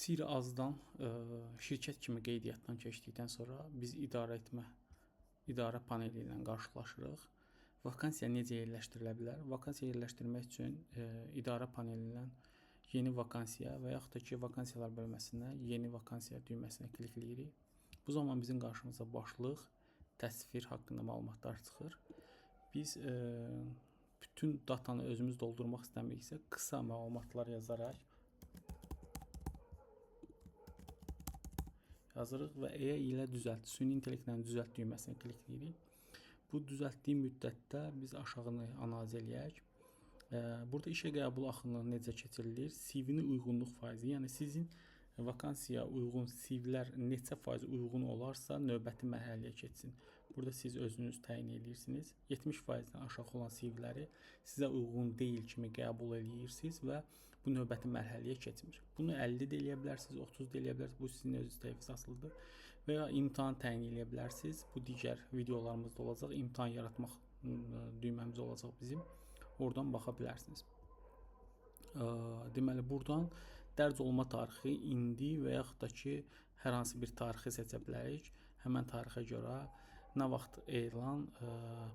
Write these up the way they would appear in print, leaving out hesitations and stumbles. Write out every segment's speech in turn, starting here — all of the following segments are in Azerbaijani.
Sir azdan şirkət kimi qeydiyyatdan keçdikdən sonra biz idarə paneli ilə qarşılaşırıq. Vakansiya necə yerləşdirilə bilər? Vakansiya yerləşdirmək üçün idarə panelindən yeni vakansiya və yaxud da ki, vakansiyalar bölməsində yeni vakansiya düyməsinə klikləyirik. Bu zaman bizim qarşımıza başlıq, təsvir haqqında məlumatlar çıxır. Biz bütün datanı özümüz doldurmaq istəmiriksə, qısa məlumatlar yazaraq yazırıq və EA ilə düzəlt, süni intellektlə düzəlt düyməsinə klikləyirik. Bu düzəltdiyi müddətdə biz aşağını analiz eləyək. Burada işə qəbul axını necə keçirilir? CV-ni uyğunluq faizi, yəni sizin vakansiyaya uyğun CV-lər neçə faiz uyğun olarsa növbəti mərhələyə keçsin. Burada siz özünüz təyin edirsiniz. 70%-dən aşağı olan CV-ləri sizə uyğun deyil kimi qəbul edirsiniz və bu növbəti mərhələyə keçmir. Bunu 50 də eləyə bilərsiniz, 30 da eləyə bilərsiniz. Bu sizin öz istəyiniz asılıdır. Və ya imtahan təyin edə bilərsiniz. Bu digər videolarımızda olacaq. İmtahan yaratmaq düyməmiz olacaq bizim. Oradan baxa bilərsiniz. Deməli, buradan dərc olma tarixi indi və yaxud da ki, hər hansı bir tarixi seçə bilərik. Həmən tarixə görə nə vaxt elan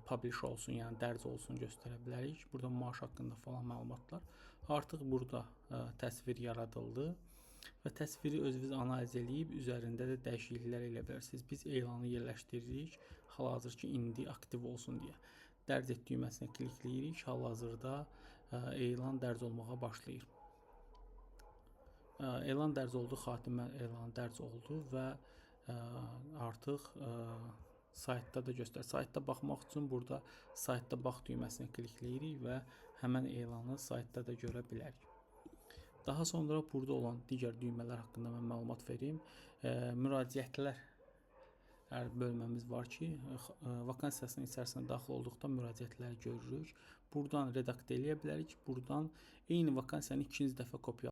publish olsun, yəni dərc olsun göstərə bilərik. Burada maaş haqqında falan məlumatlar. Artıq burada təsvir yaradıldı və təsviri özünüz analiz edib üzərində də dəyişikliklər eləyə bilərsiniz. Biz elanı yerləşdiririk, hal-hazır ki, indi aktiv olsun deyə. Dərc et düyməsinə klikləyirik. Hal-hazırda elan dərc olmağa başlayır. Elan dərc oldu, xatimə elan dərc oldu və artıq saytda da göstərir. Saytda baxmaq üçün burada saytda bax düyməsinə klikləyirik və həmən elanı saytda da görə bilərik. Daha sonra burada olan digər düymələr haqqında mən məlumat verim. Müraciətlər bölməmiz var ki, vakansiyasının içərisinə daxil olduqda müraciətləri görürük. Buradan redaktə eləyə bilərik. Buradan eyni vakansiyanı ikinci dəfə kopyala